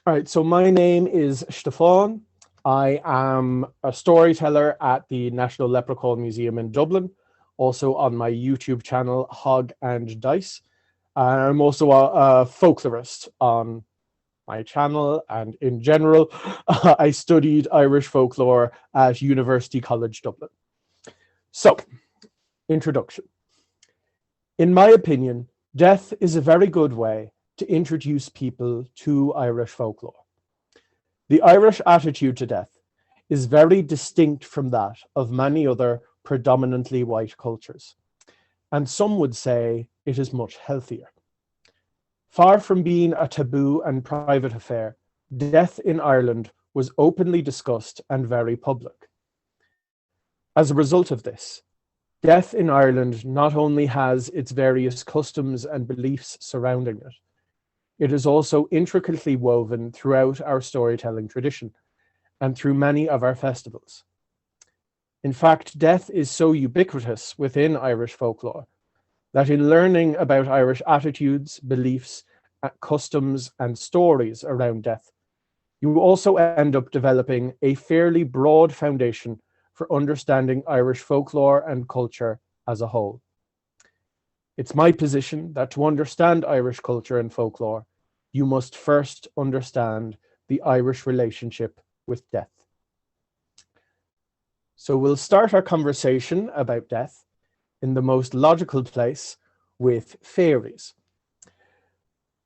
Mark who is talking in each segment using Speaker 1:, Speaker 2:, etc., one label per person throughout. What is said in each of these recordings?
Speaker 1: All right, so my name is Stiofáin. I am a storyteller at the National Leprechaun Museum in Dublin, also on my YouTube channel, Hog and Dice. And I'm also a folklorist on my channel, and in general, I studied Irish folklore at University College Dublin. So, introduction. In my opinion, death is a very good way to introduce people to Irish folklore. The Irish attitude to death is very distinct from that of many other predominantly white cultures, and some would say it is much healthier. Far from being a taboo and private affair, death in Ireland was openly discussed and very public. As a result of this, death in Ireland not only has its various customs and beliefs surrounding it, it is also intricately woven throughout our storytelling tradition and through many of our festivals. In fact, death is so ubiquitous within Irish folklore that in learning about Irish attitudes, beliefs, customs, and stories around death, you also end up developing a fairly broad foundation for understanding Irish folklore and culture as a whole. It's my position that to understand Irish culture and folklore, you must first understand the Irish relationship with death. So we'll start our conversation about death in the most logical place with fairies.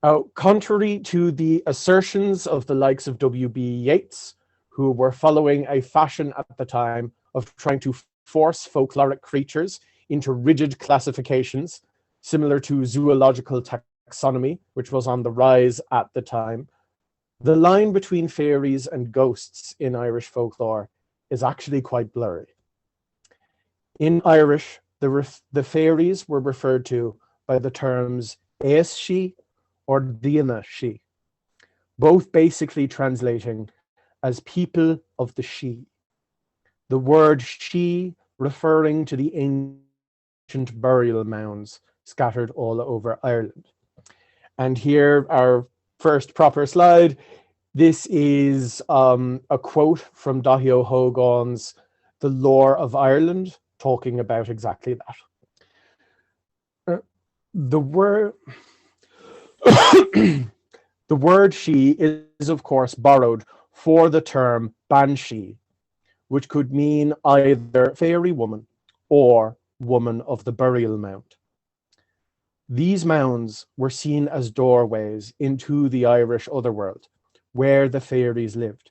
Speaker 1: Now, contrary to the assertions of the likes of W.B. Yeats, who were following a fashion at the time of trying to force folkloric creatures into rigid classifications, similar to zoological taxonomy, which was on the rise at the time, the line between fairies and ghosts in Irish folklore is actually quite blurry. In Irish, the fairies were referred to by the terms Éis or Díana She, both basically translating as people of the She. The word She referring to the ancient burial mounds scattered all over Ireland. And here, our first proper slide. This is a quote from Daithí O'Hogan's The Lore of Ireland, talking about exactly that. The word the word she is, of course, borrowed for the term Banshee, which could mean either fairy woman or woman of the burial mound. These mounds were seen as doorways into the Irish otherworld, where the fairies lived,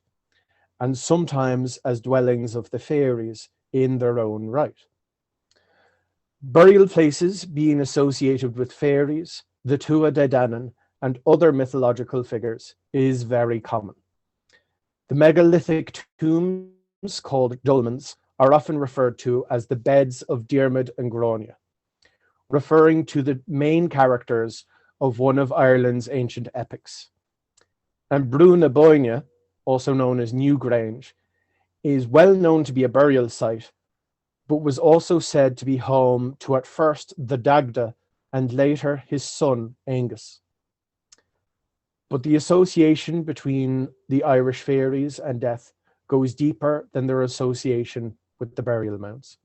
Speaker 1: and sometimes as dwellings of the fairies in their own right. Burial places being associated with fairies, the Tua de Danann, and other mythological figures is very common. The megalithic tombs, called dolmens, are often referred to as the beds of Diarmid and Grania, referring to the main characters of one of Ireland's ancient epics. And Brú na Bóinne, also known as Newgrange, is well known to be a burial site, but was also said to be home to at first the Dagda and later his son Angus. But the association between the Irish fairies and death goes deeper than their association with the burial mounds.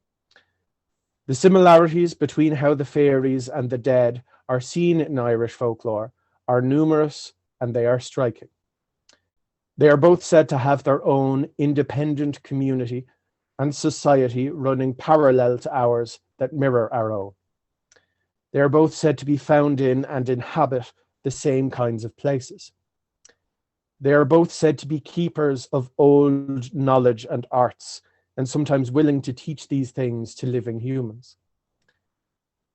Speaker 1: The similarities between how the fairies and the dead are seen in Irish folklore are numerous and they are striking. They are both said to have their own independent community and society running parallel to ours that mirror our own. They are both said to be found in and inhabit the same kinds of places. They are both said to be keepers of old knowledge and arts, and sometimes willing to teach these things to living humans.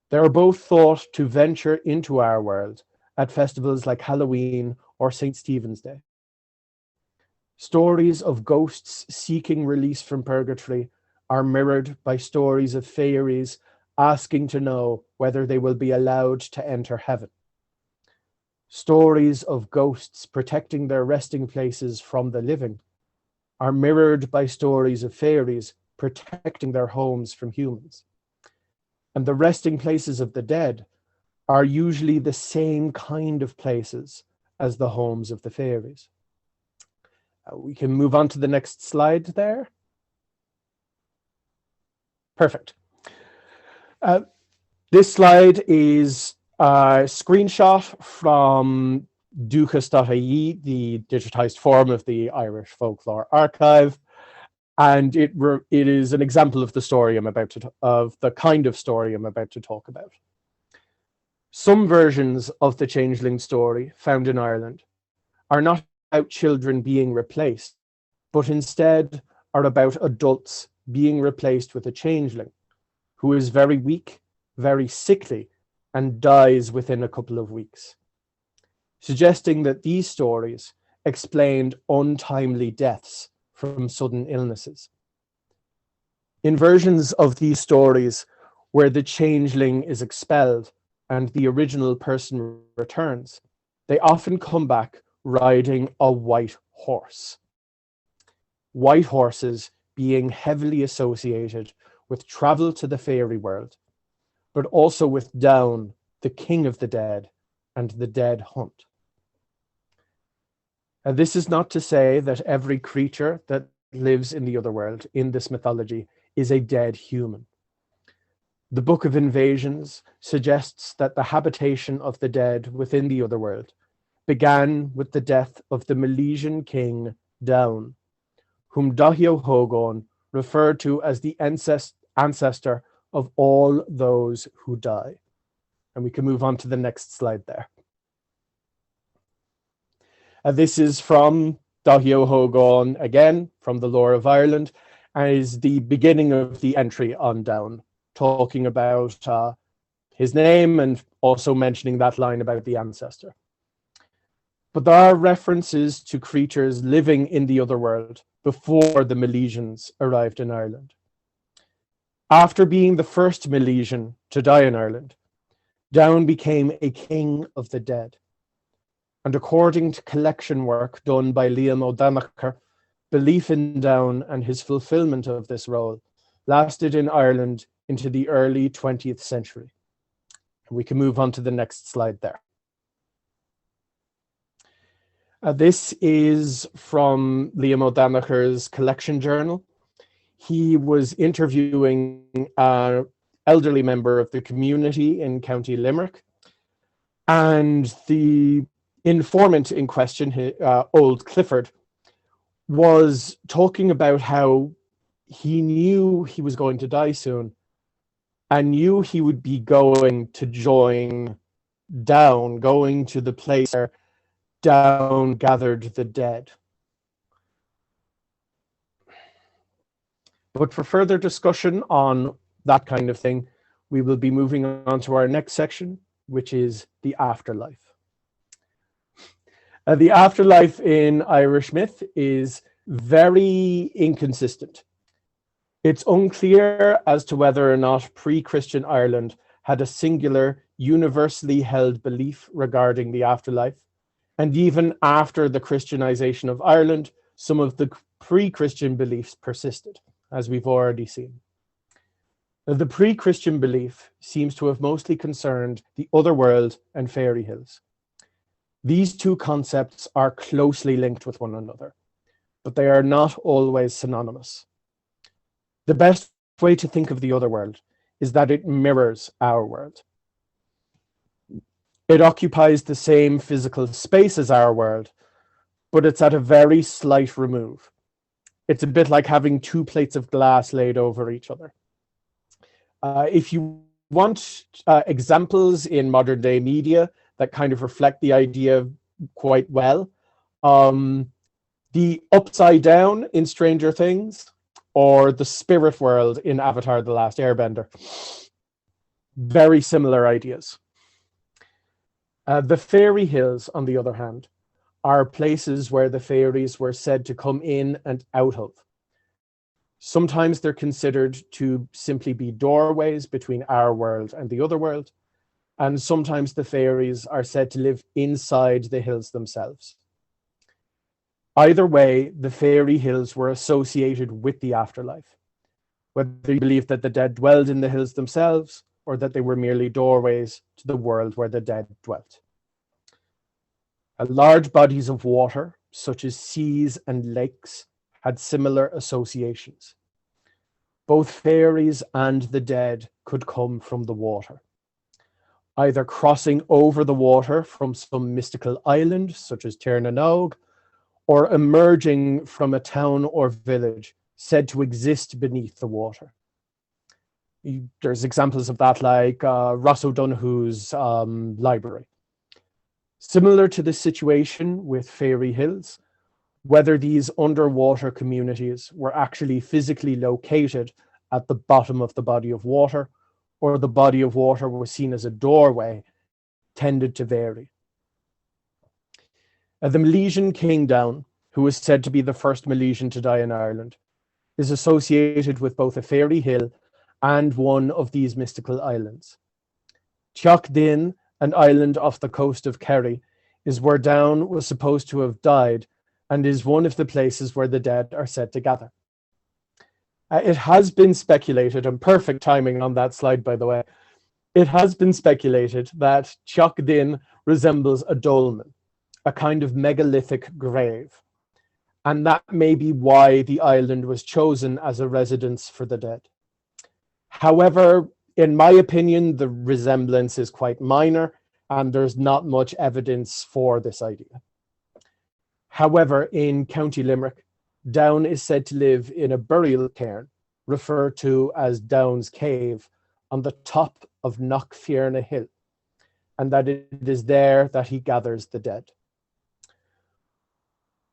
Speaker 1: They are both thought to venture into our world at festivals like Halloween or St. Stephen's Day. Stories of ghosts seeking release from purgatory are mirrored by stories of fairies asking to know whether they will be allowed to enter heaven. Stories of ghosts protecting their resting places from the living are mirrored by stories of fairies protecting their homes from humans. And the resting places of the dead are usually the same kind of places as the homes of the fairies. We can move on to the next slide there. Perfect. This slide is a screenshot from duchas.ie, the digitized form of the Irish Folklore Archive, and it is an example of the story of the kind of story I'm about to talk about. Some versions of the changeling story found in Ireland are not about children being replaced, but instead are about adults being replaced with a changeling who is very weak, very sickly, and dies within a couple of weeks, suggesting that these stories explained untimely deaths from sudden illnesses. In versions of these stories where the changeling is expelled and the original person returns, they often come back riding a white horse. White horses being heavily associated with travel to the fairy world, but also with Down, the king of the dead, and the dead hunt. And this is not to say that every creature that lives in the other world in this mythology is a dead human. The Book of Invasions suggests that the habitation of the dead within the other world began with the death of the Milesian king Down, whom Dahio Hogon referred to as the ancestor of all those who die. And we can move on to the next slide there. This is from Dahio Hogon, again, from the Lore of Ireland, and is the beginning of the entry on Down, talking about his name and also mentioning that line about the ancestor. But there are references to creatures living in the other world before the Milesians arrived in Ireland. After being the first Milesian to die in Ireland, Down became a king of the dead. And according to collection work done by Liam O'Donoghue, belief in Down and his fulfillment of this role lasted in Ireland into the early 20th century. And we can move on to the next slide there. This is from Liam O'Donoghue's collection journal. He was interviewing an elderly member of the community in County Limerick, and the informant in question, old Clifford, was talking about how he knew he was going to die soon and knew he would be going to join Down, going to the place where Down gathered the dead. But for further discussion on that kind of thing, we will be moving on to our next section, which is the afterlife. The afterlife in Irish myth is very inconsistent. It's unclear as to whether or not pre-Christian Ireland had a singular, universally held belief regarding the afterlife. And even after the Christianization of Ireland, some of the pre-Christian beliefs persisted, as we've already seen. The pre-Christian belief seems to have mostly concerned the other world and fairy hills. These two concepts are closely linked with one another, but they are not always synonymous. The best way to think of the other world is that it mirrors our world. It occupies the same physical space as our world, but it's at a very slight remove. It's a bit like having two plates of glass laid over each other. If you want examples in modern day media that kind of reflect the idea quite well, the Upside Down in Stranger Things, or the spirit world in Avatar: The Last Airbender. Very similar ideas. The fairy hills, on the other hand, are places where the fairies were said to come in and out of. Sometimes they're considered to simply be doorways between our world and the other world, and sometimes the fairies are said to live inside the hills themselves. Either way, the fairy hills were associated with the afterlife, whether you believe that the dead dwelled in the hills themselves or that they were merely doorways to the world where the dead dwelt. Large bodies of water such as seas and lakes, had similar associations. Both fairies and the dead could come from the water, either crossing over the water from some mystical island, such as Tir na Nog, or emerging from a town or village said to exist beneath the water. There's examples of that, like Ross O'Donoghue's library. Similar to the situation with Fairy Hills, whether these underwater communities were actually physically located at the bottom of the body of water, or the body of water was seen as a doorway, tended to vary. The Milesian King Down, who is said to be the first Milesian to die in Ireland, is associated with both a fairy hill and one of these mystical islands. Teach Din, an island off the coast of Kerry, is where Down was supposed to have died and is one of the places where the dead are said to gather. It has been speculated, and perfect timing on that slide, by the way, it has been speculated that Teach Din resembles a dolmen, a kind of megalithic grave, and that may be why the island was chosen as a residence for the dead. However, in my opinion, the resemblance is quite minor, and there's not much evidence for this idea. However, in County Limerick, Down is said to live in a burial cairn, referred to as Down's Cave, on the top of Knockfearna Hill, and that it is there that he gathers the dead.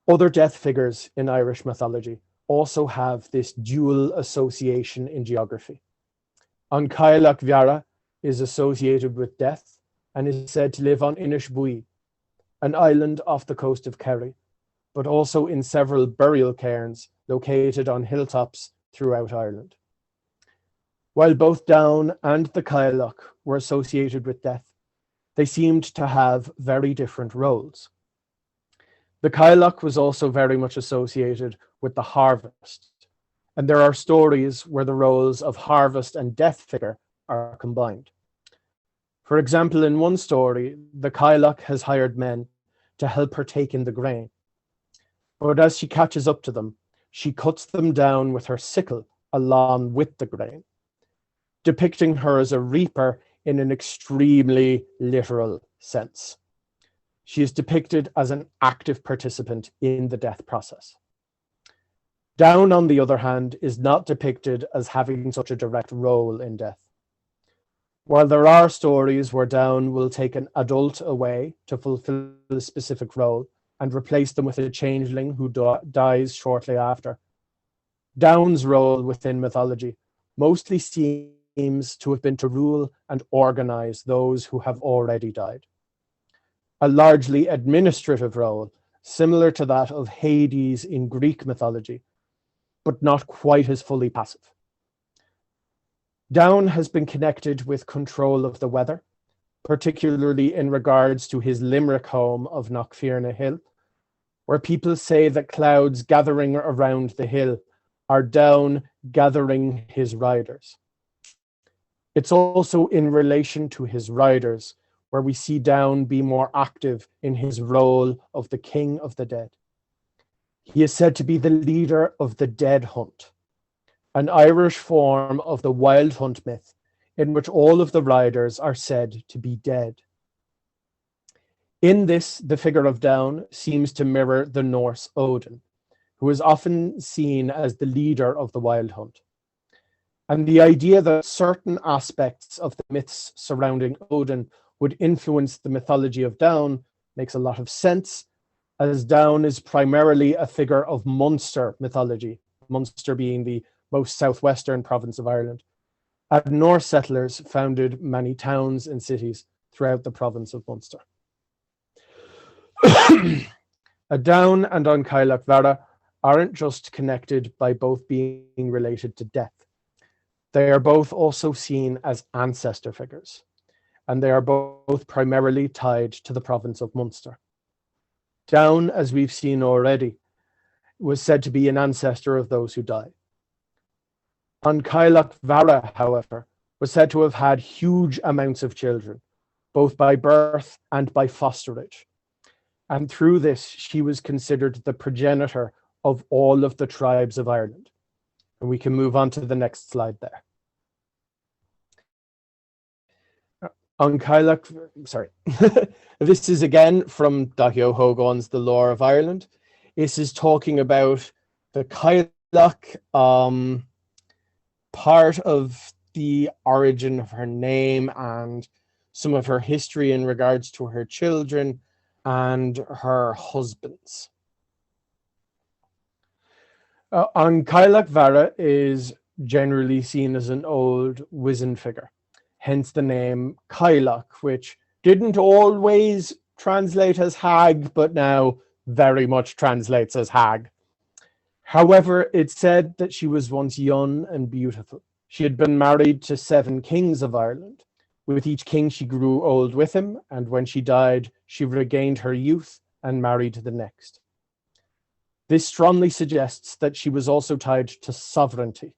Speaker 1: Other death figures in Irish mythology also have this dual association in geography. Untitled Chapter is associated with death and is said to live on Inishbui, an island off the coast of Kerry, but also in several burial cairns located on hilltops throughout Ireland. While both Down and the Cailleach were associated with death, they seemed to have very different roles. The Cailleach was also very much associated with the harvest, and there are stories where the roles of harvest and death figure are combined. For example, in one story, the Cailleach has hired men to help her take in the grain, but as she catches up to them, she cuts them down with her sickle along with the grain, depicting her as a reaper in an extremely literal sense. She is depicted as an active participant in the death process. Down, on the other hand, is not depicted as having such a direct role in death. While there are stories where Down will take an adult away to fulfill a specific role and replace them with a changeling who dies shortly after, Down's role within mythology mostly seems to have been to rule and organize those who have already died. A largely administrative role, similar to that of Hades in Greek mythology, but not quite as fully passive. Down has been connected with control of the weather, particularly in regards to his Limerick home of Knockfearna Hill, where people say that clouds gathering around the hill are Down gathering his riders. It's also in relation to his riders where we see Down be more active in his role of the king of the dead. He is said to be the leader of the dead hunt, an Irish form of the wild hunt myth in which all of the riders are said to be dead. In this, the figure of Down seems to mirror the Norse Odin, who is often seen as the leader of the wild hunt. And the idea that certain aspects of the myths surrounding Odin would influence the mythology of Down makes a lot of sense, as Down is primarily a figure of Munster mythology, Munster being the most southwestern province of Ireland. And Norse settlers founded many towns and cities throughout the province of Munster. A Down and Untitled Chapter aren't just connected by both being related to death. They are both also seen as ancestor figures, and they are both primarily tied to the province of Munster. Down, as we've seen already, was said to be an ancestor of those who die. Untitled Chapter, however, was said to have had huge amounts of children, both by birth and by fosterage. and through this she was considered the progenitor of all of the tribes of Ireland. And we can move on to the next slide there. This is again from Dahio Hogan's The Lore of Ireland. This is talking about the Cailleach, part of the origin of her name and some of her history in regards to her children and her husbands. An Cailleach Mhara is generally seen as an old wizened figure, hence the name Cailleach, which didn't always translate as hag, but now very much translates as hag. However, it's said that she was once young and beautiful. She had been married to 7 kings of Ireland. With each king, she grew old with him, and when she died, she regained her youth and married the next. This strongly suggests that she was also tied to sovereignty.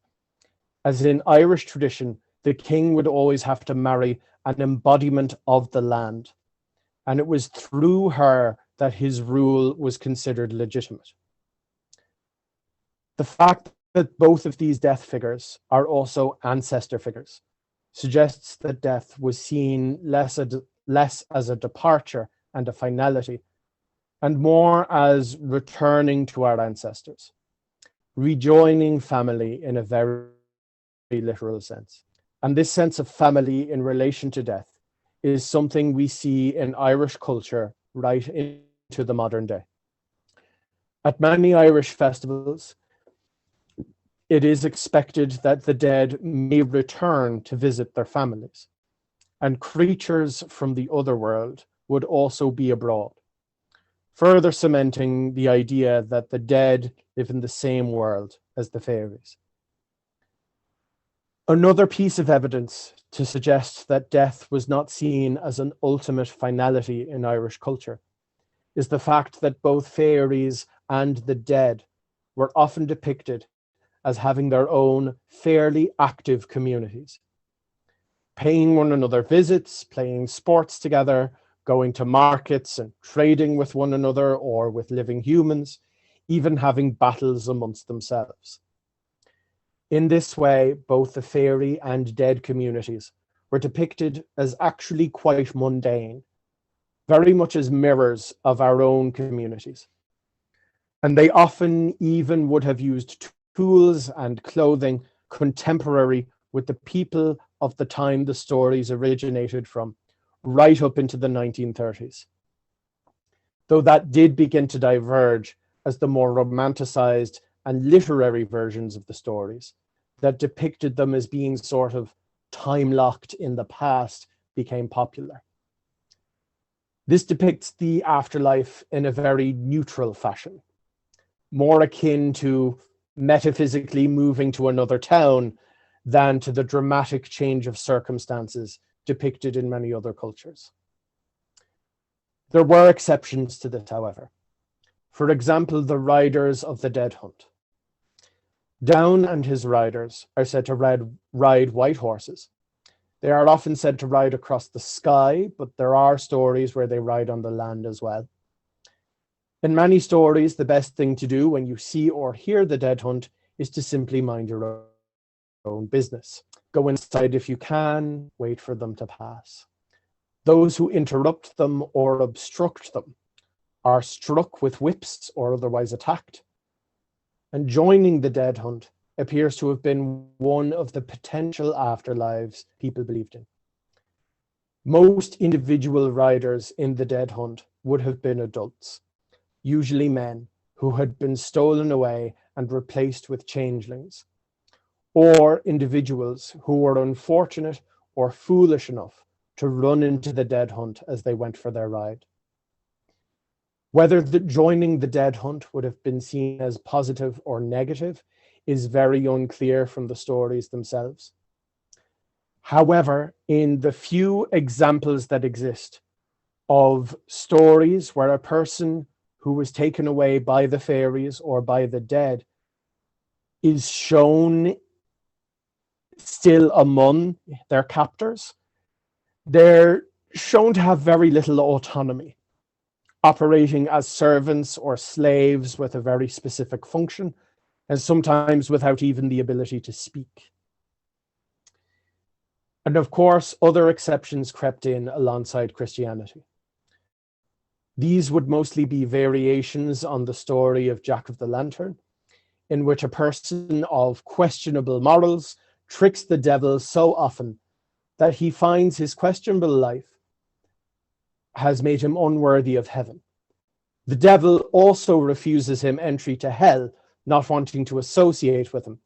Speaker 1: As in Irish tradition, the king would always have to marry an embodiment of the land, and it was through her that his rule was considered legitimate. The fact that both of these death figures are also ancestor figures suggests that death was seen less as a departure and a finality, and more as returning to our ancestors, rejoining family in a very literal sense. And this sense of family in relation to death is something we see in Irish culture right into the modern day. At many Irish festivals, it is expected that the dead may return to visit their families, and creatures from the other world would also be abroad, further cementing the idea that the dead live in the same world as the fairies. Another piece of evidence to suggest that death was not seen as an ultimate finality in Irish culture is the fact that both fairies and the dead were often depicted as having their own fairly active communities, paying one another visits, playing sports together, going to markets and trading with one another or with living humans, even having battles amongst themselves. In this way, both the fairy and dead communities were depicted as actually quite mundane, very much as mirrors of our own communities. And they often even would have used tools and clothing contemporary with the people of the time the stories originated from, right up into the 1930s. Though that did begin to diverge as the more romanticized and literary versions of the stories that depicted them as being sort of time-locked in the past became popular. This depicts the afterlife in a very neutral fashion, more akin to metaphysically moving to another town than to the dramatic change of circumstances depicted in many other cultures. There were exceptions to this, however. For example, the riders of the dead hunt. Down and his riders are said to ride white horses. They are often said to ride across the sky, but there are stories where they ride on the land as well. In many stories, the best thing to do when you see or hear the dead hunt is to simply mind your own business. Go inside if you can, wait for them to pass. Those who interrupt them or obstruct them are struck with whips or otherwise attacked. And joining the dead hunt appears to have been one of the potential afterlives people believed in. Most individual riders in the dead hunt would have been adults, usually men who had been stolen away and replaced with changelings, or individuals who were unfortunate or foolish enough to run into the dead hunt as they went for their ride. Whether joining the dead hunt would have been seen as positive or negative is very unclear from the stories themselves. However, in the few examples that exist of stories where a person who was taken away by the fairies or by the dead is shown still among their captors, they're shown to have very little autonomy. operating as servants or slaves with a very specific function, and sometimes without even the ability to speak. And of course, other exceptions crept in alongside Christianity. These would mostly be variations on the story of Jack of the Lantern, in which a person of questionable morals tricks the devil so often that he finds his questionable life has made him unworthy of heaven. The devil also refuses him entry to hell, not wanting to associate with him,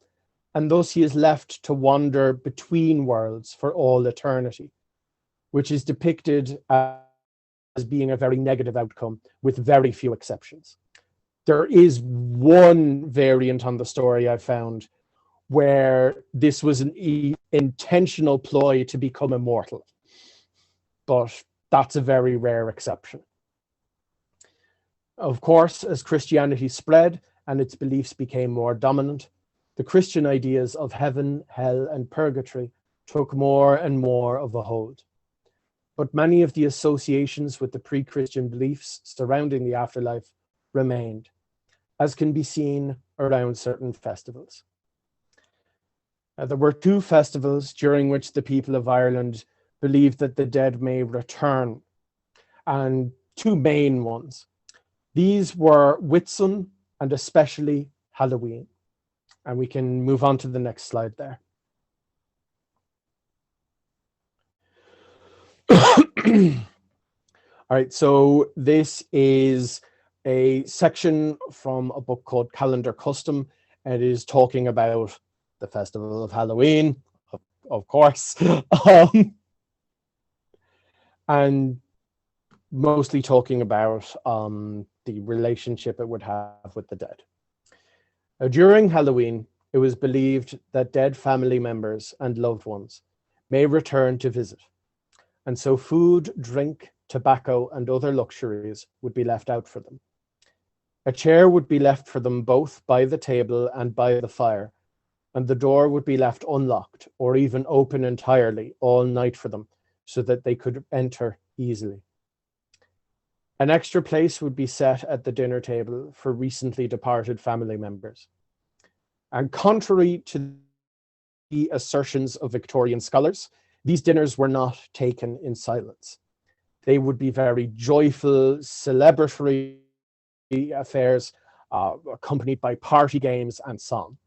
Speaker 1: and thus he is left to wander between worlds for all eternity, which is depicted as being a very negative outcome with very few exceptions. There is one variant on the story I found where this was an intentional ploy to become immortal, but that's a very rare exception. Of course, as Christianity spread and its beliefs became more dominant, the Christian ideas of heaven, hell, and purgatory took more and more of a hold. But many of the associations with the pre-Christian beliefs surrounding the afterlife remained, as can be seen around certain festivals. There were two festivals during which the people of Ireland believed that the dead may return, and two main ones. These were Whitsun and especially Halloween. And we can move on to the next slide there. All right, so this is a section from a book called Calendar Custom. And it is talking about the festival of Halloween, of course, and mostly talking about the relationship it would have with the dead. During Halloween, it was believed that dead family members and loved ones may return to visit, and so food, drink, tobacco, and other luxuries would be left out for them. A chair would be left for them both by the table and by the fire, and the door would be left unlocked or even open entirely all night for them so that they could enter easily. An extra place would be set at the dinner table for recently departed family members. And contrary to the assertions of Victorian scholars, these dinners were not taken in silence. They would be very joyful, celebratory affairs, accompanied by party games and song.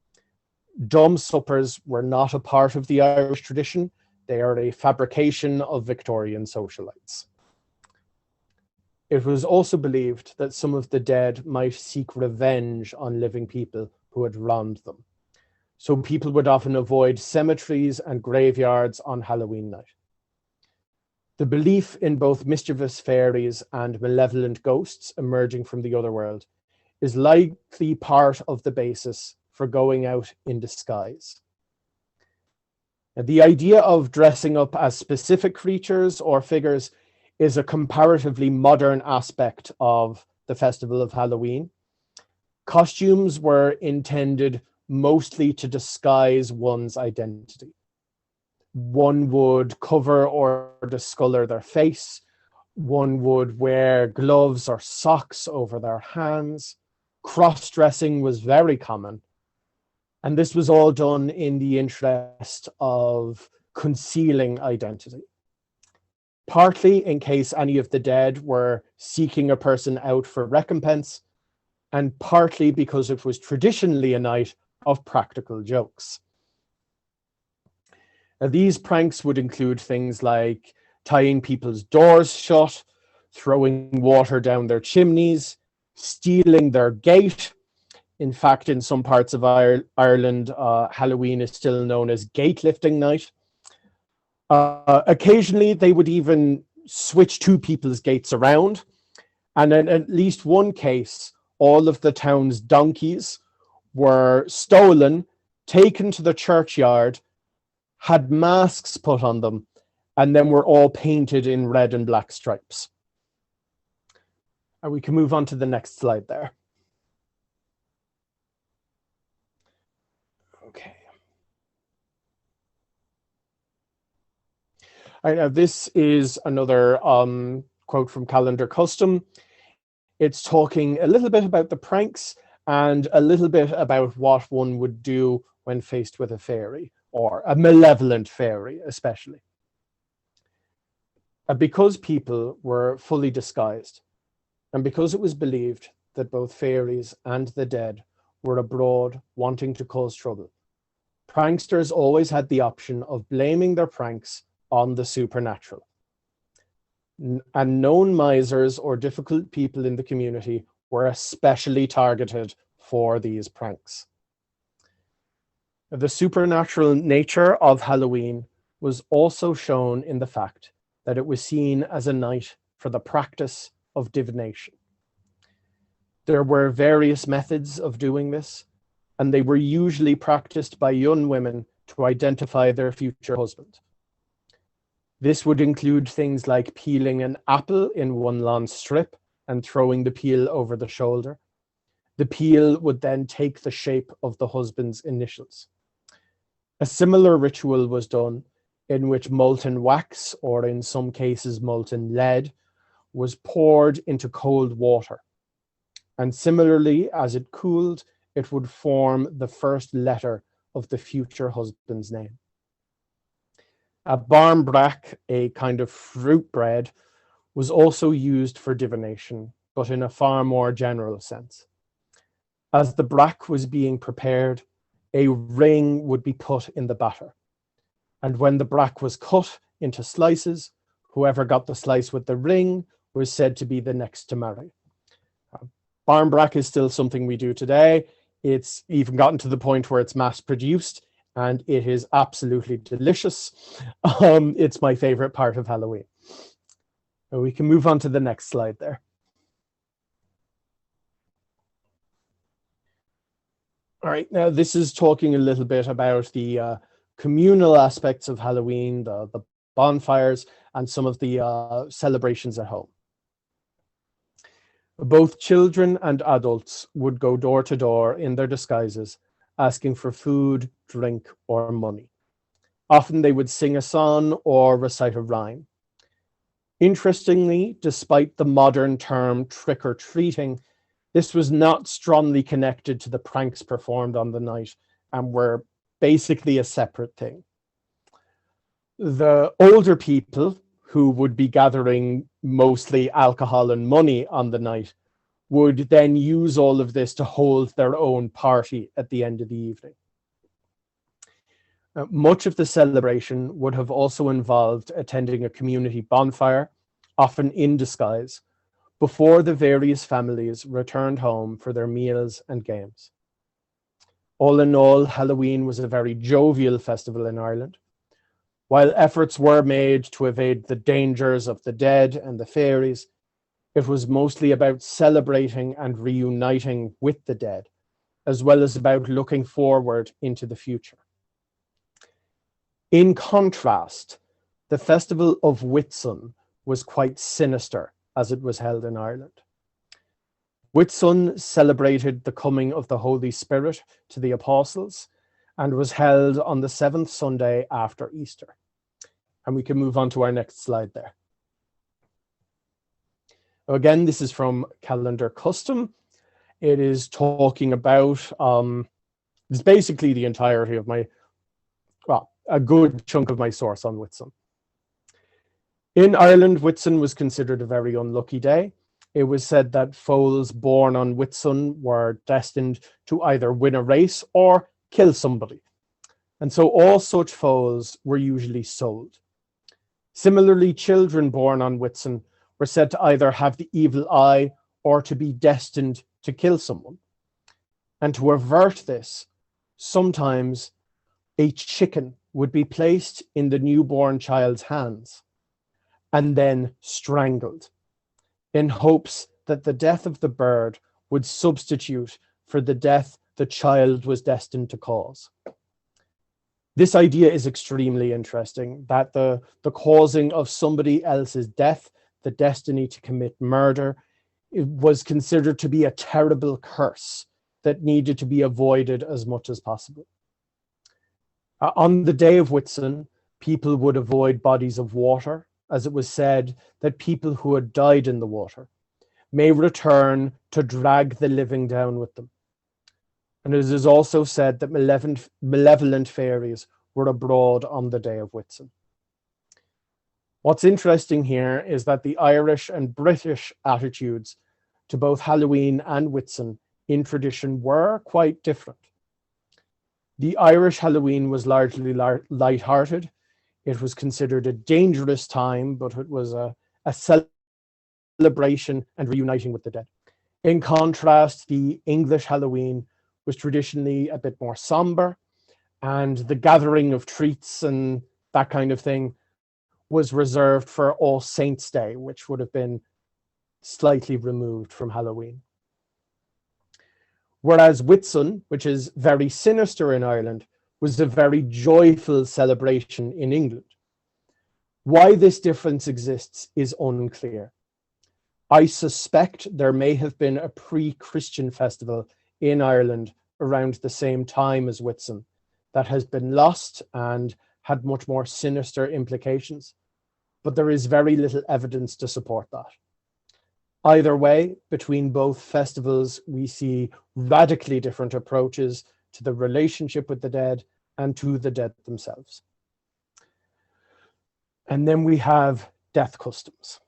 Speaker 1: Dumb suppers were not a part of the Irish tradition. They are a fabrication of Victorian socialites. It was also believed that some of the dead might seek revenge on living people who had wronged them. So people would often avoid cemeteries and graveyards on Halloween night. The belief in both mischievous fairies and malevolent ghosts emerging from the other world is likely part of the basis for going out in disguise. Now, the idea of dressing up as specific creatures or figures is a comparatively modern aspect of the festival of Halloween. Costumes were intended mostly to disguise one's identity. One would cover or discolor their face. One would wear gloves or socks over their hands. Cross-dressing was very common. And this was all done in the interest of concealing identity. Partly in case any of the dead were seeking a person out for recompense, and partly because it was traditionally a night of practical jokes. Now, these pranks would include things like tying people's doors shut, throwing water down their chimneys, stealing their gate. In fact, in some parts of Ireland, Halloween is still known as gate lifting night. Occasionally, they would even switch two people's gates around. And in at least one case, all of the town's donkeys were stolen, taken to the churchyard, had masks put on them, and then were all painted in red and black stripes. And we can move on to the next slide there. Okay. All right, now this is another quote from Calendar Custom. It's talking a little bit about the pranks and a little bit about what one would do when faced with a fairy, or a malevolent fairy especially. Because people were fully disguised, and because it was believed that both fairies and the dead were abroad wanting to cause trouble, pranksters always had the option of blaming their pranks on the supernatural. And known misers or difficult people in the community were especially targeted for these pranks. The supernatural nature of Halloween was also shown in the fact that it was seen as a night for the practice of divination. There were various methods of doing this, and they were usually practiced by young women to identify their future husband. This would include things like peeling an apple in one long strip and throwing the peel over the shoulder. The peel would then take the shape of the husband's initials. A similar ritual was done in which molten wax, or in some cases molten lead, was poured into cold water. And similarly, as it cooled, it would form the first letter of the future husband's name. A barmbrack, a kind of fruit bread, was also used for divination, but in a far more general sense. As the brack was being prepared, a ring would be put in the batter. And when the brack was cut into slices, whoever got the slice with the ring was said to be the next to marry. Barmbrack is still something we do today. It's even gotten to the point where it's mass produced, and it is absolutely delicious. It's my favorite part of Halloween. And we can move on to the next slide there. All right, now this is talking a little bit about the communal aspects of Halloween, the bonfires, and some of the celebrations at home. Both children and adults would go door to door in their disguises, asking for food, drink, or money. Often they would sing a song or recite a rhyme. Interestingly, despite the modern term trick-or-treating, this was not strongly connected to the pranks performed on the night and were basically a separate thing. The older people, who would be gathering mostly alcohol and money on the night, would then use all of this to hold their own party at the end of the evening. Much of the celebration would have also involved attending a community bonfire, often in disguise, before the various families returned home for their meals and games. All in all, Halloween was a very jovial festival in Ireland. While efforts were made to evade the dangers of the dead and the fairies, it was mostly about celebrating and reuniting with the dead, as well as about looking forward into the future. In contrast, the festival of Whitsun was quite sinister as it was held in Ireland. Whitsun celebrated the coming of the Holy Spirit to the apostles and was held on the seventh Sunday after Easter. And we can move on to our next slide there. Again, this is from Calendar Custom. It is talking about, it's basically the entirety of my, well, a good chunk of my source on Whitsun. In Ireland, Whitsun was considered a very unlucky day. It was said that foals born on Whitsun were destined to either win a race or kill somebody. And so all such foals were usually sold. Similarly, children born on Whitsun were said to either have the evil eye or to be destined to kill someone. And to avert this, sometimes a chicken would be placed in the newborn child's hands and then strangled, in hopes that the death of the bird would substitute for the death the child was destined to cause. This idea is extremely interesting, that the causing of somebody else's death, the destiny to commit murder, it was considered to be a terrible curse that needed to be avoided as much as possible. On the day of Whitsun, people would avoid bodies of water, as it was said that people who had died in the water may return to drag the living down with them. And it is also said that malevolent fairies were abroad on the day of Whitsun. What's interesting here is that the Irish and British attitudes to both Halloween and Whitsun in tradition were quite different. The Irish Halloween was largely light-hearted. It was considered a dangerous time, but it was a celebration and reuniting with the dead. In contrast, the English Halloween was traditionally a bit more somber, and the gathering of treats and that kind of thing was reserved for All Saints' Day, which would have been slightly removed from Halloween. Whereas Whitsun, which is very sinister in Ireland, was a very joyful celebration in England. Why this difference exists is unclear. I suspect there may have been a pre-Christian festival in Ireland around the same time as Whitsun that has been lost and had much more sinister implications, but there is very little evidence to support that. Either way, between both festivals, we see radically different approaches to the relationship with the dead and to the dead themselves. And then we have death customs.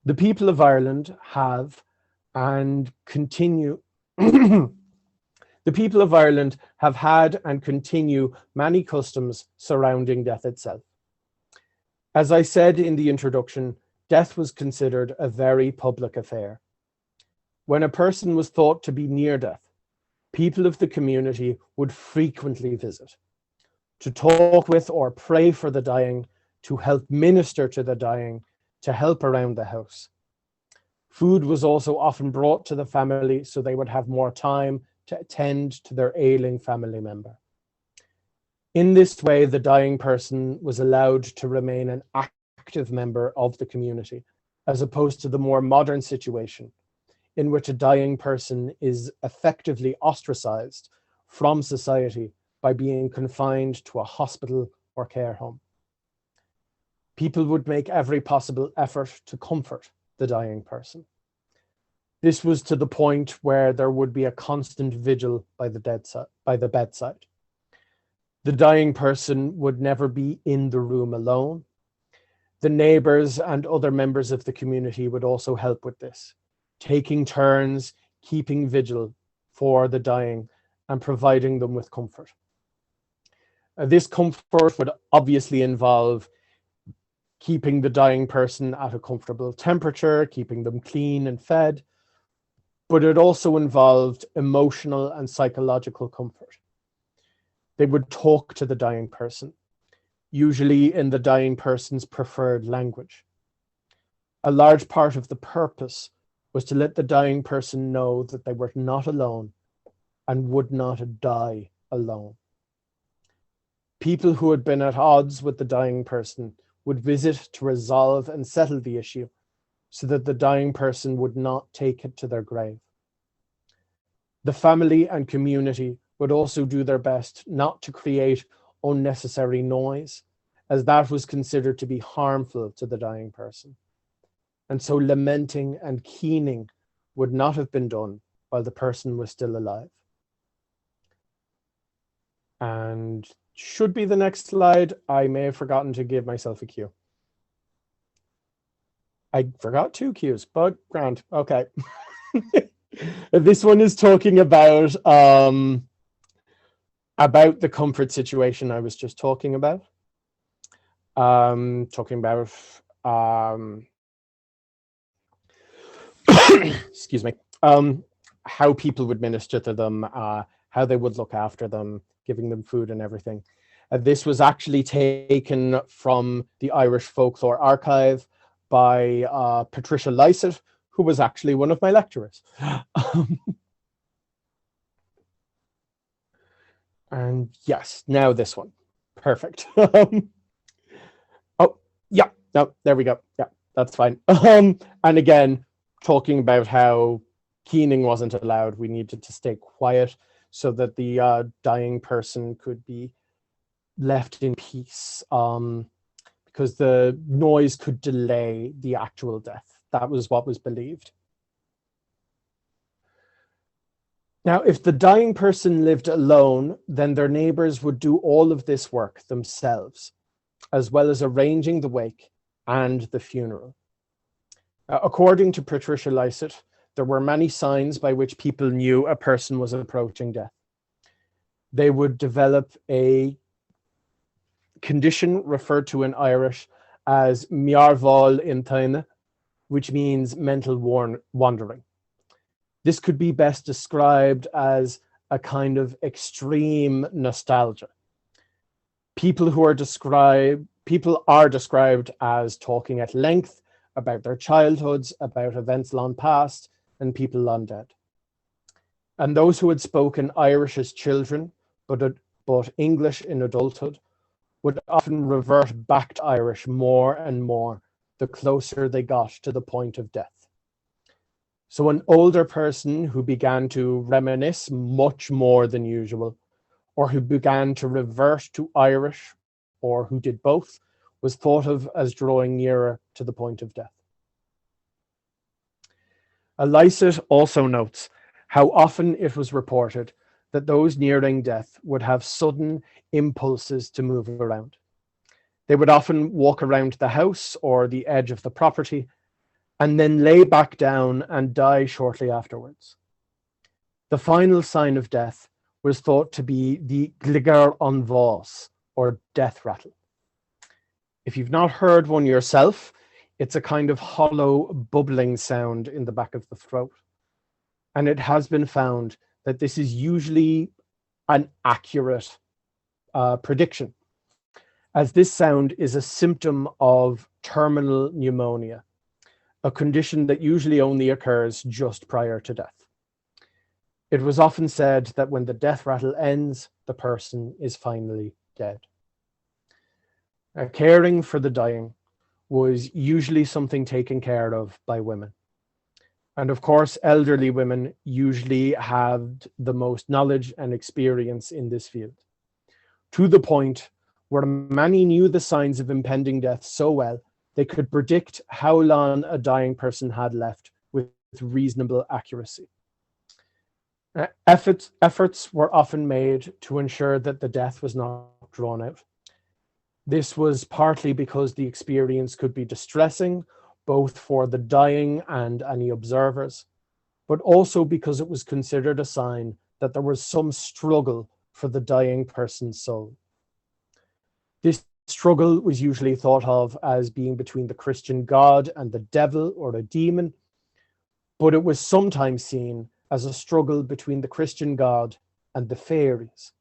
Speaker 1: The people of Ireland have and continue the people of Ireland have had and continue many customs surrounding death itself. As I said in the introduction, death was considered a very public affair. When a person was thought to be near death, people of the community would frequently visit to talk with or pray for the dying, to help minister to the dying, to help around the house. Food was also often brought to the family so they would have more time to attend to their ailing family member. In this way, the dying person was allowed to remain an active member of the community, as opposed to the more modern situation in which a dying person is effectively ostracized from society by being confined to a hospital or care home. People would make every possible effort to comfort the dying person. This was to the point where there would be a constant vigil by the bedside. The dying person would never be in the room alone. The neighbors and other members of the community would also help with this, taking turns, keeping vigil for the dying and providing them with comfort. This comfort would obviously involve keeping the dying person at a comfortable temperature, keeping them clean and fed, but it also involved emotional and psychological comfort. They would talk to the dying person, usually in the dying person's preferred language. A large part of the purpose was to let the dying person know that they were not alone and would not die alone. People who had been at odds with the dying person would visit to resolve and settle the issue so that the dying person would not take it to their grave. The family and community would also do their best not to create unnecessary noise, as that was considered to be harmful to the dying person. And so lamenting and keening would not have been done while the person was still alive. And should be the next slide. I may have forgotten to give myself a cue. I forgot 2 cues, but grand. Okay. This one is talking about the comfort situation I was just talking about. Excuse me. How people would minister to them, how they would look after them, giving them food and everything. This was actually taken from the Irish Folklore Archive by Patricia Lysett, who was actually one of my lecturers. And yes, now this one. Perfect. Oh, yeah, no, there we go. Yeah, that's fine. And again, talking about how keening wasn't allowed, we needed to stay quiet so that the dying person could be left in peace, because the noise could delay the actual death. that was what was believed. Now, if the dying person lived alone, then their neighbors would do all of this work themselves, as well as arranging the wake and the funeral. According to Patricia Lysett, there were many signs by which people knew a person was approaching death. They would develop a condition referred to in Irish as miarval intaine, which means mental wandering. This could be best described as a kind of extreme nostalgia. People are described as talking at length about their childhoods, about events long past, and people long dead. And those who had spoken Irish as children, but English in adulthood, would often revert back to Irish more and more the closer they got to the point of death. So an older person who began to reminisce much more than usual, or who began to revert to Irish, or who did both, was thought of as drawing nearer to the point of death. Lysett also notes how often it was reported that those nearing death would have sudden impulses to move around. They would often walk around the house or the edge of the property and then lay back down and die shortly afterwards. The final sign of death was thought to be the gligar an bhás, or death rattle. If you've not heard one yourself, it's a kind of hollow bubbling sound in the back of the throat. And it has been found that this is usually an accurate prediction, as this sound is a symptom of terminal pneumonia, a condition that usually only occurs just prior to death. It was often said that when the death rattle ends, the person is finally dead. Caring for the dying was usually something taken care of by women. And of course, elderly women usually had the most knowledge and experience in this field, to the point where many knew the signs of impending death so well, they could predict how long a dying person had left with reasonable accuracy. Efforts were often made to ensure that the death was not drawn out. This was partly because the experience could be distressing, both for the dying and any observers, but also because it was considered a sign that there was some struggle for the dying person's soul. This struggle was usually thought of as being between the Christian God and the devil or a demon, but it was sometimes seen as a struggle between the Christian God and the fairies.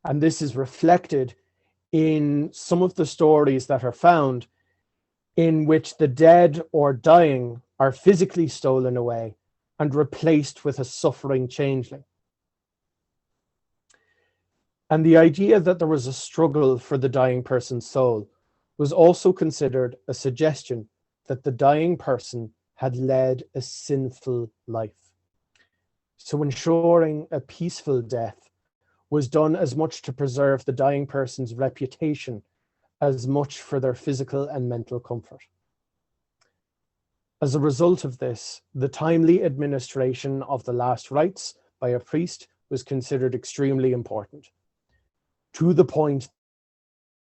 Speaker 1: And this is reflected in some of the stories that are found in which the dead or dying are physically stolen away and replaced with a suffering changeling. And the idea that there was a struggle for the dying person's soul was also considered a suggestion that the dying person had led a sinful life. So ensuring a peaceful death was done as much to preserve the dying person's reputation as much for their physical and mental comfort. As a result of this, the timely administration of the last rites by a priest was considered extremely important, to the point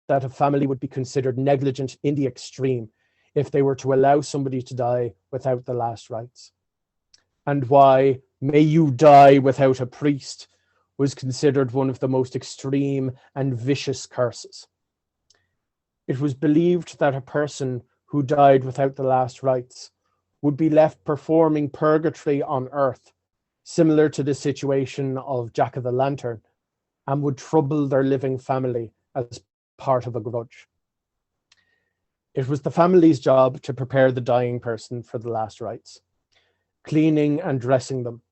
Speaker 1: that a family would be considered negligent in the extreme if they were to allow somebody to die without the last rites. And why "may you die without a priest" was considered one of the most extreme and vicious curses. It was believed that a person who died without the last rites would be left performing purgatory on earth, similar to the situation of Jack of the Lantern, and would trouble their living family as part of a grudge. It was the family's job to prepare the dying person for the last rites, cleaning and dressing them.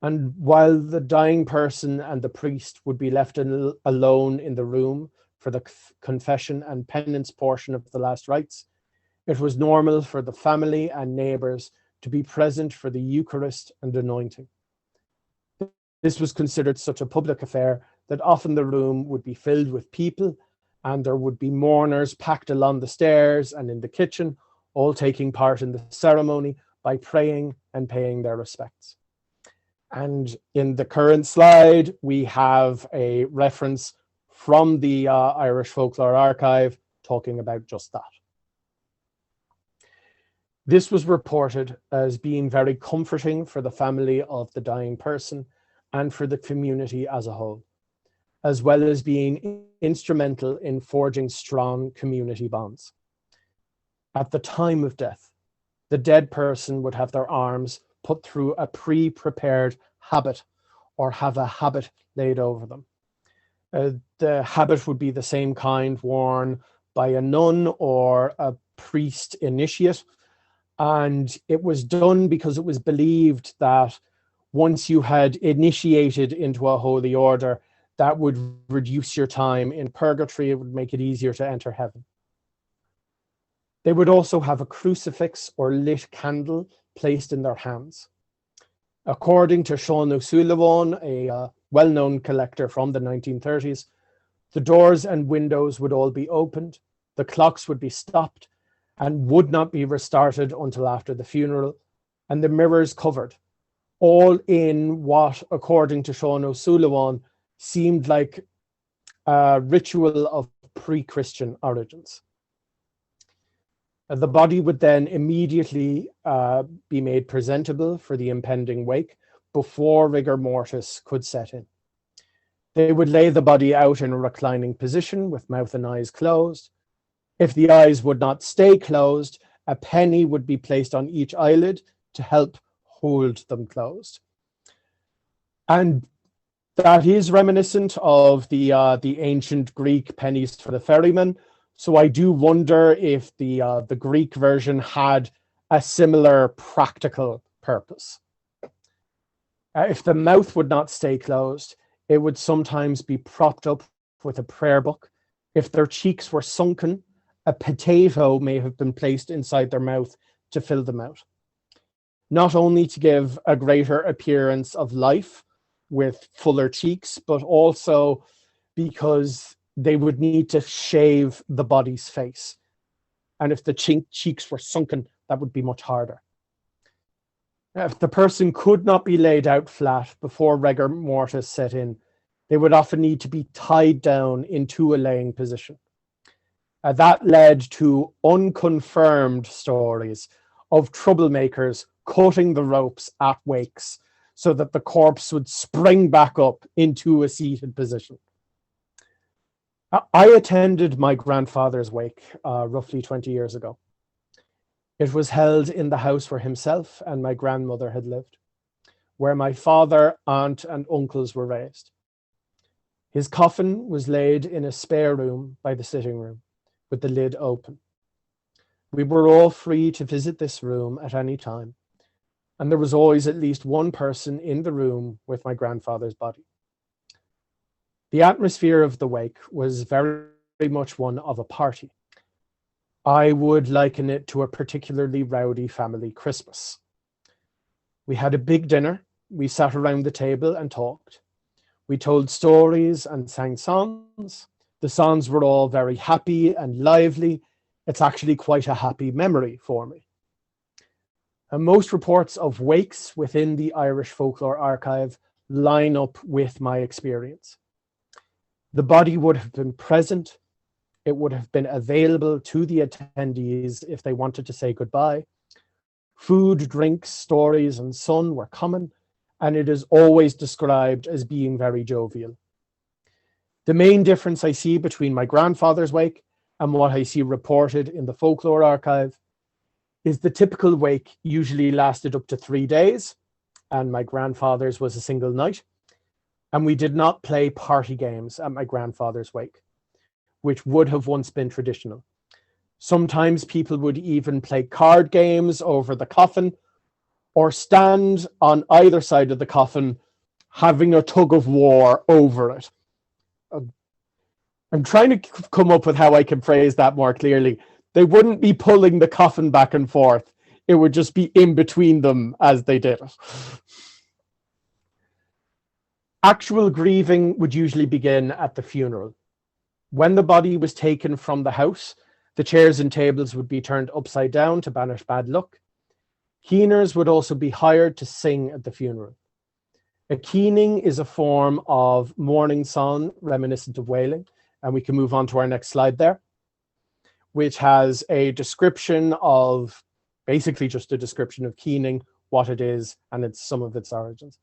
Speaker 1: And while the dying person and the priest would be left alone in the room for the confession and penance portion of the last rites, it was normal for the family and neighbors to be present for the Eucharist and anointing. This was considered such a public affair that often the room would be filled with people, and there would be mourners packed along the stairs and in the kitchen, all taking part in the ceremony by praying and paying their respects. And in the current slide, we have a reference from the Irish Folklore Archive talking about just that. This was reported as being very comforting for the family of the dying person and for the community as a whole, as well as being instrumental in forging strong community bonds. At the time of death, the dead person would have their arms put through a pre-prepared habit or have a habit laid over them. The habit would be the same kind worn by a nun or a priest initiate. And it was done because it was believed that once you had initiated into a holy order, that would reduce your time in purgatory. It would make it easier to enter heaven. They would also have a crucifix or lit candle placed in their hands. According to Sean O'Sullivan, a well-known collector from the 1930s, the doors and windows would all be opened, the clocks would be stopped, and would not be restarted until after the funeral, and the mirrors covered, all in what, according to Sean O'Sullivan, seemed like a ritual of pre-Christian origins. The body would then immediately be made presentable for the impending wake before rigor mortis could set in. They would lay the body out in a reclining position with mouth and eyes closed. If the eyes would not stay closed, a penny would be placed on each eyelid to help hold them closed. And that is reminiscent of the ancient Greek pennies for the ferryman. So I do wonder if the Greek version had a similar practical purpose. If the mouth would not stay closed, it would sometimes be propped up with a prayer book. If their cheeks were sunken, a potato may have been placed inside their mouth to fill them out. Not only to give a greater appearance of life with fuller cheeks, but also because they would need to shave the body's face. And if the cheeks were sunken, that would be much harder. If the person could not be laid out flat before rigor mortis set in, they would often need to be tied down into a laying position. That led to unconfirmed stories of troublemakers cutting the ropes at wakes so that the corpse would spring back up into a seated position. I attended my grandfather's wake roughly 20 years ago. It was held in the house where himself and my grandmother had lived, where my father, aunt, and uncles were raised. His coffin was laid in a spare room by the sitting room, with the lid open. We were all free to visit this room at any time, and there was always at least one person in the room with my grandfather's body. The atmosphere of the wake was very much one of a party. I would liken it to a particularly rowdy family Christmas. We had a big dinner. We sat around the table and talked. We told stories and sang songs. The songs were all very happy and lively. It's actually quite a happy memory for me. And most reports of wakes within the Irish Folklore Archive line up with my experience. The body would have been present. It would have been available to the attendees if they wanted to say goodbye. Food, drinks, stories, and sun were common, and it is always described as being very jovial. The main difference I see between my grandfather's wake and what I see reported in the Folklore Archive is the typical wake usually lasted up to 3 days, and my grandfather's was a single night. And we did not play party games at my grandfather's wake, which would have once been traditional. Sometimes people would even play card games over the coffin or stand on either side of the coffin having a tug of war over it. I'm trying to come up with how I can phrase that more clearly. They wouldn't be pulling the coffin back and forth. It would just be in between them as they did it. Actual grieving would usually begin at the funeral. When the body was taken from the house The chairs and tables would be turned upside down to banish bad luck. Keeners would also be hired to sing at the funeral. A keening is a form of mourning song reminiscent of wailing, and we can move on to our next slide there, which has a description of, basically just a description of keening, what it is, and some of its origins.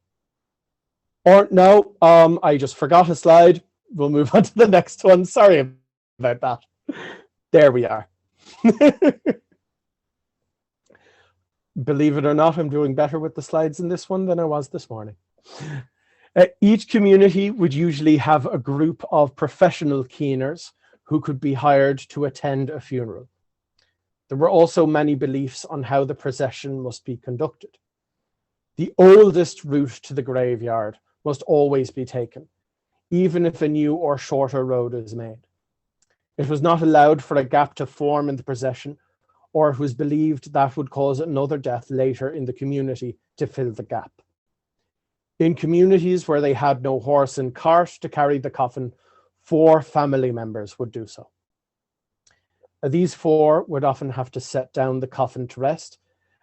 Speaker 1: Or no, I just forgot a slide. We'll move on to the next one. Sorry about that. There we are. Believe it or not, I'm doing better with the slides in this one than I was this morning. Each community would usually have a group of professional keeners who could be hired to attend a funeral. There were also many beliefs on how the procession must be conducted. The oldest route to the graveyard must always be taken, even if a new or shorter road is made. It was not allowed for a gap to form in the procession, or it was believed that would cause another death later in the community to fill the gap. In communities where they had no horse and cart to carry the coffin, 4 family members would do so. These 4 would often have to set down the coffin to rest,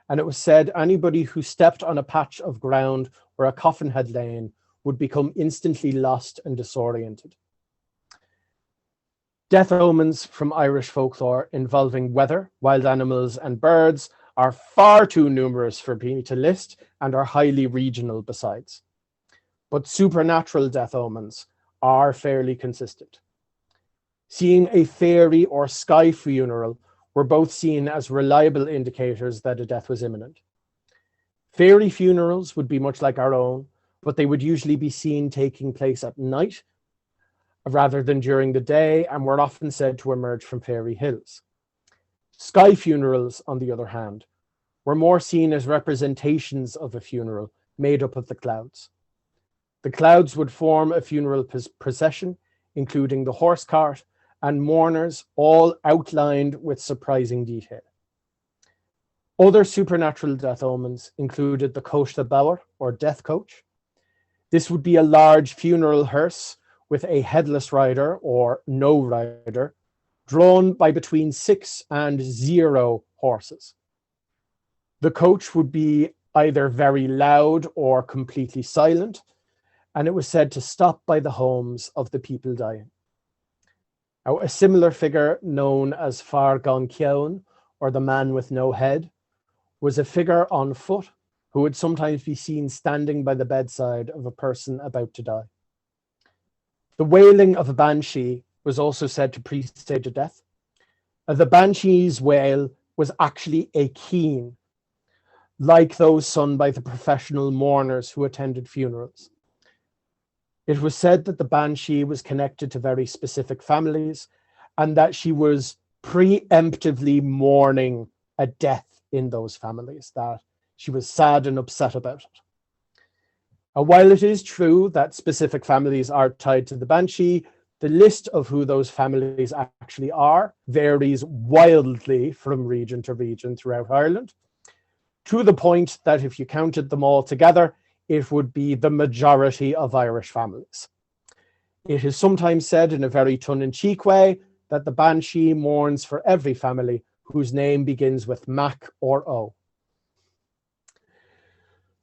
Speaker 1: and it was said anybody who stepped on a patch of ground where a coffin had lain would become instantly lost and disoriented. Death omens from Irish folklore involving weather, wild animals, and birds are far too numerous for me to list and are highly regional besides. But supernatural death omens are fairly consistent. Seeing a fairy or sky funeral were both seen as reliable indicators that a death was imminent. Fairy funerals would be much like our own, but they would usually be seen taking place at night rather than during the day, and were often said to emerge from fairy hills. Sky funerals, on the other hand, were more seen as representations of a funeral made up of the clouds. The clouds would form a funeral procession, including the horse cart and mourners, all outlined with surprising detail. Other supernatural death omens included the Costa Bauer, or death coach. This would be a large funeral hearse with a headless rider, or no rider, drawn by between 6 and 0 horses. The coach would be either very loud or completely silent, and it was said to stop by the homes of the people dying. Now, a similar figure known as Far Gan Ceann, or the man with no head, was a figure on foot who would sometimes be seen standing by the bedside of a person about to die. The wailing of a banshee was also said to presage a death. The banshee's wail was actually a keen, like those sung by the professional mourners who attended funerals. It was said that the banshee was connected to very specific families and that she was preemptively mourning a death in those families, that she was sad and upset about it. While it is true that specific families are tied to the banshee, the list of who those families actually are varies wildly from region to region throughout Ireland, to the point that if you counted them all together, it would be the majority of Irish families. It is sometimes said in a very tongue-in-cheek way that the banshee mourns for every family whose name begins with Mac or O.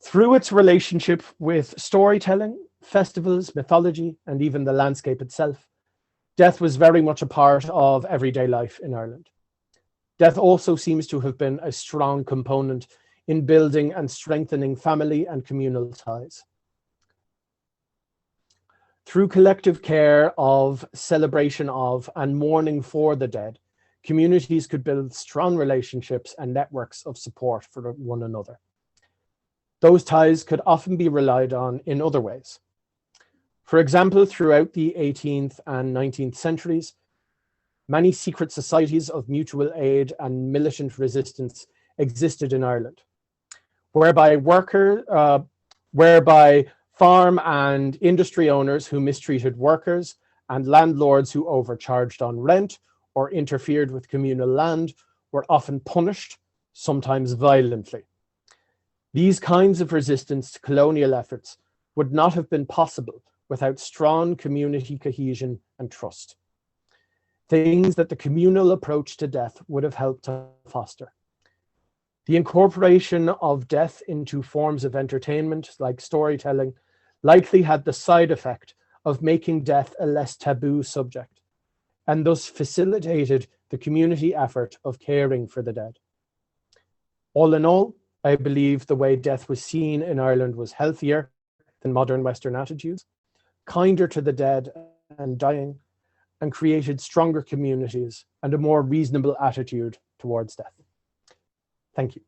Speaker 1: Through its relationship with storytelling, festivals, mythology, and even the landscape itself, death was very much a part of everyday life in Ireland. Death also seems to have been a strong component in building and strengthening family and communal ties. Through collective care of, celebration of, and mourning for the dead, communities could build strong relationships and networks of support for one another. Those ties could often be relied on in other ways. For example, throughout the 18th and 19th centuries, many secret societies of mutual aid and militant resistance existed in Ireland, whereby farm and industry owners who mistreated workers and landlords who overcharged on rent or interfered with communal land were often punished, sometimes violently. These kinds of resistance to colonial efforts would not have been possible without strong community cohesion and trust. things that the communal approach to death would have helped to foster. The incorporation of death into forms of entertainment, like storytelling, likely had the side effect of making death a less taboo subject, and thus facilitated the community effort of caring for the dead. All in all, I believe the way death was seen in Ireland was healthier than modern Western attitudes, kinder to the dead and dying, and created stronger communities and a more reasonable attitude towards death. Thank you.